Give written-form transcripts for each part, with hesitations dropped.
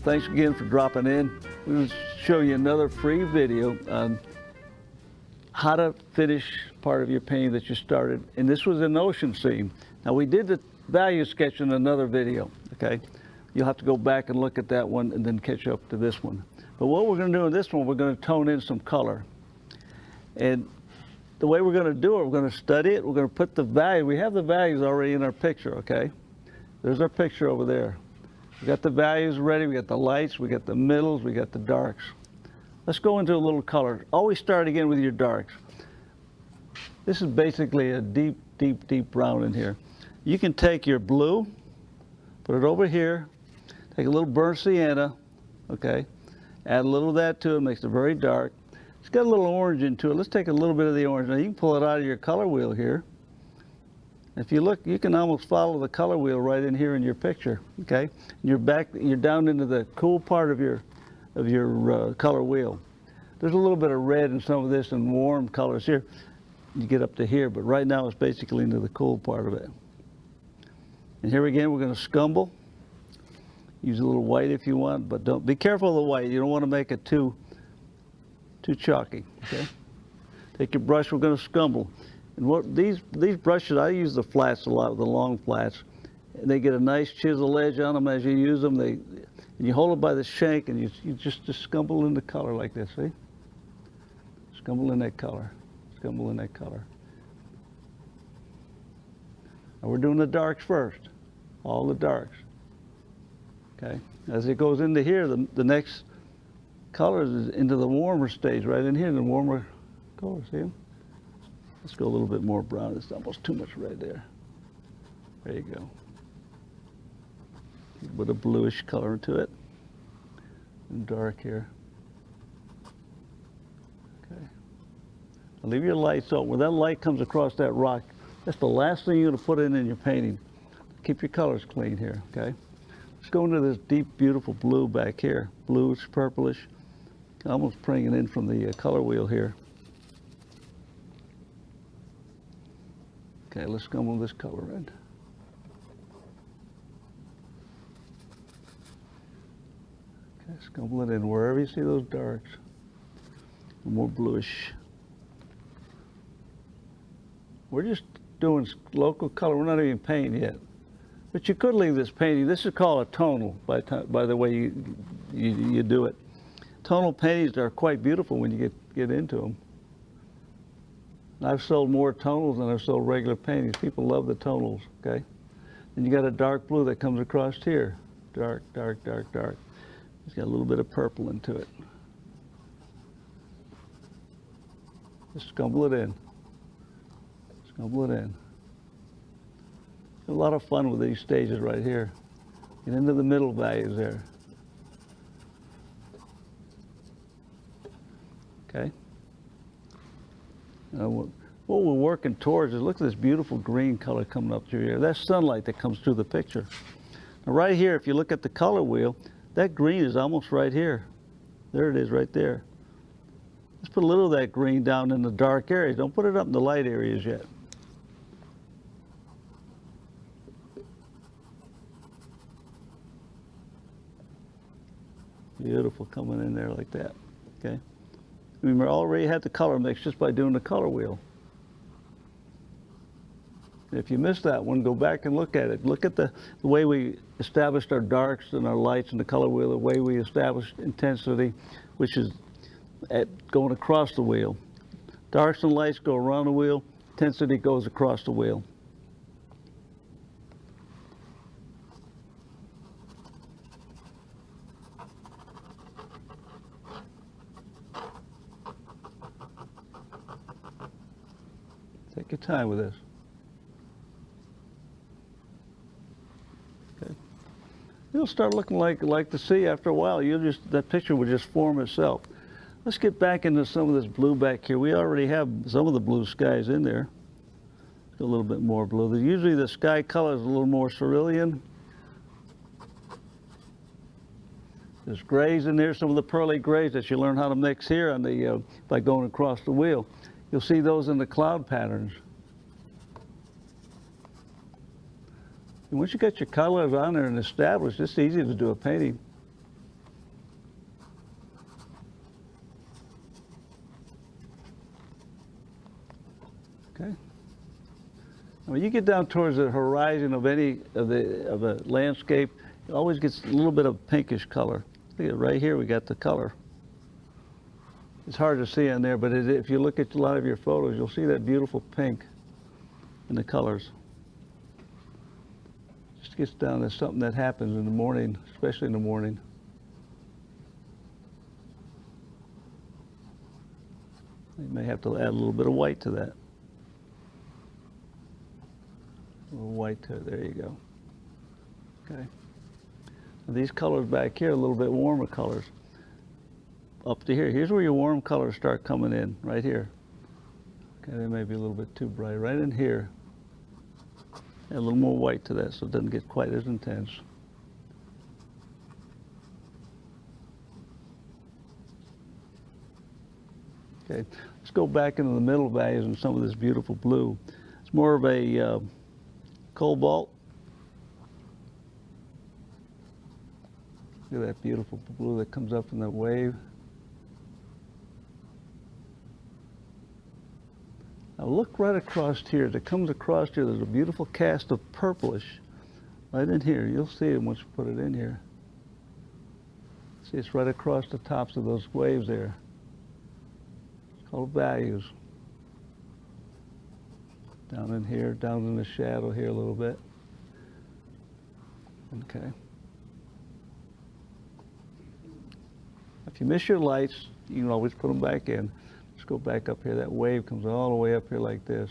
thanks again for dropping in. We're going to show you another free video on how to finish part of your painting that you started. And this was an ocean scene. Now we did the value sketch in another video, okay? You'll have to go back and look at that one and then catch up to this one. But what we're going to do in this one, we're going to tone in some color. And the way we're going to do it, we're going to study it. We're going to put the value. We have the values already in our picture, okay? There's our picture over there. We got the values ready. We got the lights. We got the middles. We got the darks. Let's go into a little color. Always start again with your darks. This is basically a deep, deep, deep brown in here. You can take your blue, put it over here, take a little burnt sienna, okay? Add a little of that to it, makes it very dark. It's got a little orange into it. Let's take a little bit of the orange. Now you can pull it out of your color wheel here. If you look, you can almost follow the color wheel right in here in your picture, okay? And you're down into the cool part of your color wheel. There's a little bit of red in some of this and warm colors here. You get up to here, but right now it's basically into the cool part of it. And here again, we're going to scumble. Use a little white if you want, but don't be careful of the white. You don't want to make it too chalky, okay? Take your brush, we're going to scumble. And what these brushes, I use the flats a lot, the long flats. And they get a nice chisel edge on them as you use them. And you hold it by the shank and you just scumble in the color like this, see? Scumble in that color, scumble in that color. Now we're doing the darks first, all the darks, okay? As it goes into here, the next color is into the warmer stage, right in here, the warmer color, see them? Let's go a little bit more brown. It's almost too much red there. There you go. A little bit of bluish color to it. And dark here. Okay. Now leave your lights on. When that light comes across that rock, that's the last thing you're going to put in your painting. Keep your colors clean here, okay? Let's go into this deep, beautiful blue back here. Bluish, purplish. Almost bringing it in from the color wheel here. Okay, let's scumble this color in. Okay, scumble it in wherever you see those darks. More bluish. We're just doing local color. We're not even painting yet. But you could leave this painting. This is called a tonal by the way you do it. Tonal paintings are quite beautiful when you get into them. I've sold more tonals than I've sold regular paintings. People love the tonals, okay? Then you got a dark blue that comes across here. Dark, dark, dark, dark. It's got a little bit of purple into it. Just scumble it in. Scumble it in. A lot of fun with these stages right here. Get into the middle values there. Okay? What we're working towards is, look at this beautiful green color coming up through here. That's sunlight that comes through the picture. Now right here, if you look at the color wheel, that green is almost right here. There it is right there. Let's put a little of that green down in the dark areas. Don't put it up in the light areas yet. Beautiful coming in there like that, okay? We already had the color mix just by doing the color wheel. If you missed that one, go back and look at it. Look at the way we established our darks and our lights in the color wheel, the way we established intensity, which is going across the wheel. Darks and lights go around the wheel, intensity goes across the wheel. Take your time with this. Okay. It'll start looking like the sea after a while. That picture will just form itself. Let's get back into some of this blue back here. We already have some of the blue skies in there. A little bit more blue. Usually the sky color is a little more cerulean. There's grays in there, some of the pearly grays that you learn how to mix here on the by going across the wheel. You'll see those in the cloud patterns. And once you got your colors on there and established, it's easy to do a painting. When you get down towards the horizon of any of the landscape, it always gets a little bit of pinkish color. Look at right here, we got the color. It's hard to see on there, but if you look at a lot of your photos, you'll see that beautiful pink in the colors. Just gets down to something that happens in the morning, especially in the morning. You may have to add a little bit of white to that. A little white to it, there you go. Okay. Now these colors back here are a little bit warmer colors. Up to here, here's where your warm colors start coming in, right here. Okay, they may be a little bit too bright. Right in here, add a little more white to that so it doesn't get quite as intense. Okay, let's go back into the middle values and some of this beautiful blue. It's more of a cobalt. Look at that beautiful blue that comes up in that wave. Now look right across here. As it comes across here, there's a beautiful cast of purplish right in here. You'll see it once you put it in here. See, it's right across the tops of those waves there. It's called values. Down in here, down in the shadow here a little bit. Okay. If you miss your lights, you can always put them back in. Let's go back up here. That wave comes all the way up here like this.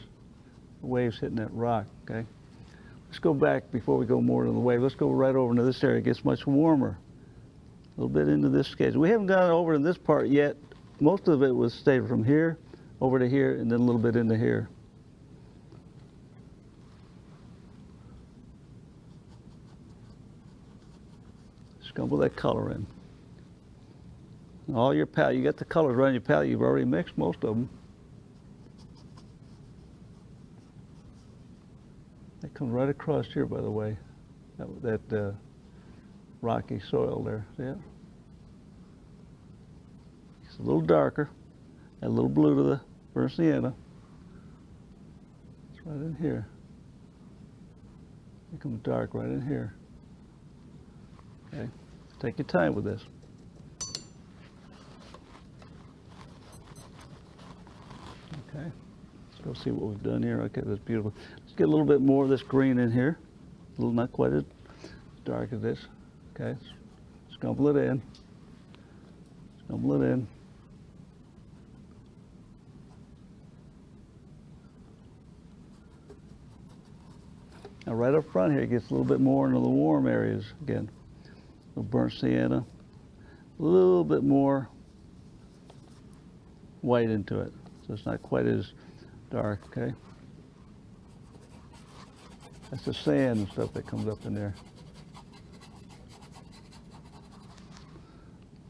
The wave's hitting that rock, okay? Let's go back before we go more into the wave. Let's go right over into this area. It gets much warmer. A little bit into this sketch. We haven't gone over in this part yet. Most of it was stayed from here over to here and then a little bit into here. Scumble that color in. All your palette, you got the colors right in your palette, you've already mixed most of them. That comes right across here, by the way, that rocky soil there, see it? It's a little darker, add a little blue to the burnt sienna. It's right in here. It comes dark right in here. Okay, take your time with this. Okay, let's go see what we've done here. Okay, that's beautiful. Let's get a little bit more of this green in here. A little, not quite as dark as this. Okay, scumble it in. Scumble it in. Now right up front here, it gets a little bit more into the warm areas again. A little burnt sienna. A little bit more white into it. So it's not quite as dark, okay? That's the sand and stuff that comes up in there.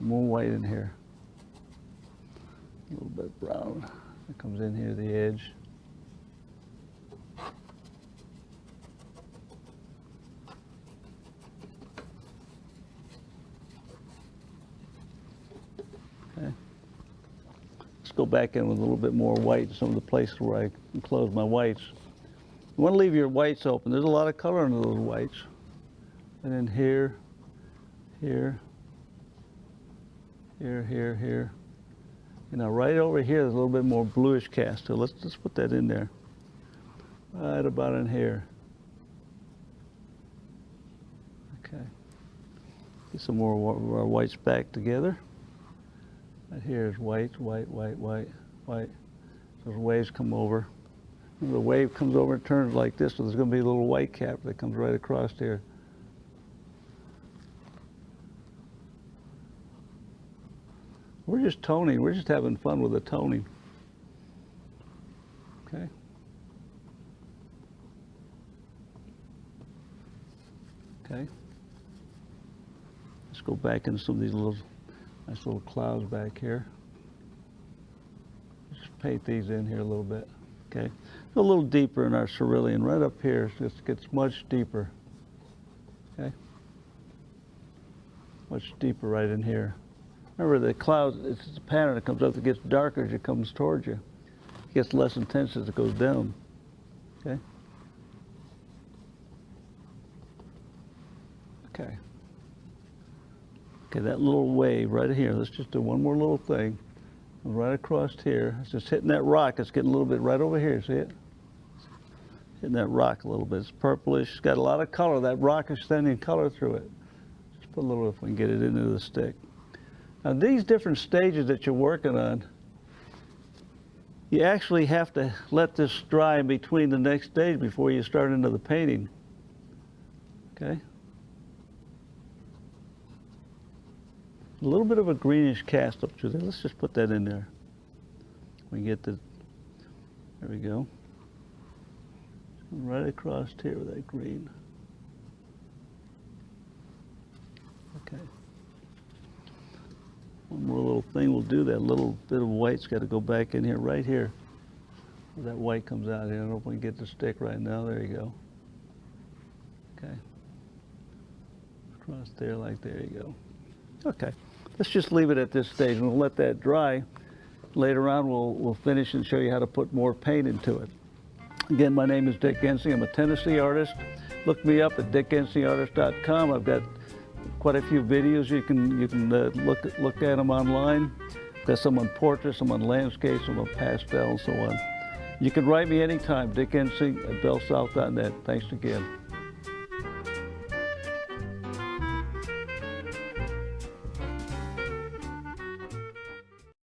More white in here. A little bit brown. That comes in here, the edge. Okay. Go back in with a little bit more white in some of the places where I enclose my whites. You want to leave your whites open. There's a lot of color in those whites. And then here, here, here, here, here. And now right over here, there's a little bit more bluish cast. So let's just put that in there. Right about in here. Okay. Get some more of our whites back together. Right here is white, white, white, white, white. Those waves come over. And the wave comes over and turns like this, so there's going to be a little white cap that comes right across here. We're just toning. We're just having fun with the toning. Okay. Okay. Let's go back into some of these nice little clouds back here. Just paint these in here a little bit, okay? Go a little deeper in our cerulean, right up here. It just gets much deeper, okay? Much deeper right in here. Remember, the clouds, it's a pattern that comes up that gets darker as it comes towards you. It gets less intense as it goes down, okay? Okay. Okay, that little wave right here, let's just do one more little thing. Right across here, it's just hitting that rock. It's getting a little bit right over here, see it? Hitting that rock a little bit. It's purplish, it's got a lot of color. That rock is sending color through it. Just put a little, if we can get it into the stick. Now these different stages that you're working on, you actually have to let this dry in between the next stage before you start into the painting. Okay? A little bit of a greenish cast up through there. Let's just put that in there. We get the, there we go. Right across here with that green. Okay. One more little thing we'll do. That little bit of white's got to go back in here, right here. Where that white comes out here. I don't know if we can get the stick right now. There you go. Okay. Across there, like there you go. Okay, let's just leave it at this stage and we'll let that dry. Later on we'll finish and show you how to put more paint into it. Again, my name is Dick Ensing. I'm a Tennessee artist. Look me up at dickensingartist.com. I've got quite a few videos. You can look at them online. I've got some on portraits, some on landscapes, some on pastel, and so on. You can write me anytime, dickensing@bellsouth.net. Thanks again.